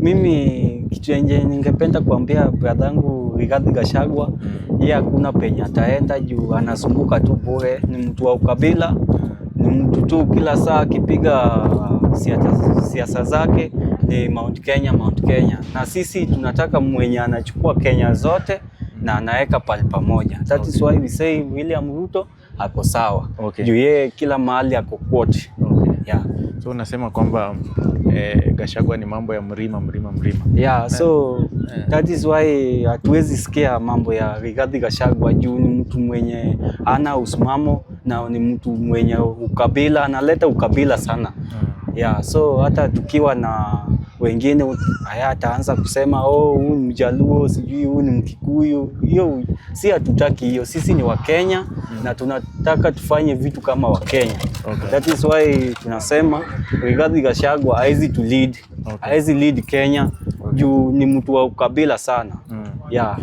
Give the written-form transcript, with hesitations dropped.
Mimi kitu yenye ningependa kuambia brothangu Rigathi Gachagua, yeye hakuna penye ataenda juu anazunguka tu bure, ni mtu wa ukabila, ni mtu tu kila saa akipiga siasa zake ni Mount Kenya, Mount Kenya. Na sisi tunataka mwenye anachukua Kenya zote na anaweka pale pamoja. That is why we say William Ruto ako sawa. Juu yeye kila mahali ako quote. Yeah. So unasema kwamba Gachagua ni mambo ya mlima. Yeah, so that is why hatuwezi sikia mambo ya Rigathi Gachagua juu ni mtu mwenye ana usimamo na ni mtu mwenye ukabila, analeta ukabila sana. Yeah, so hata tukiwa na wengine haya ataanza kusema huyu ni Mjaluo, sijui huyu ni Mkikuyu. Hiyo si hatutaki hiyo. Sisi ni Wakenya na tunataka tufanye vitu kama Wakenya. That is why tunasema Rigathi Gachagua hawezi lead Kenya juu ni mtu wa ukabila sana. Yeah.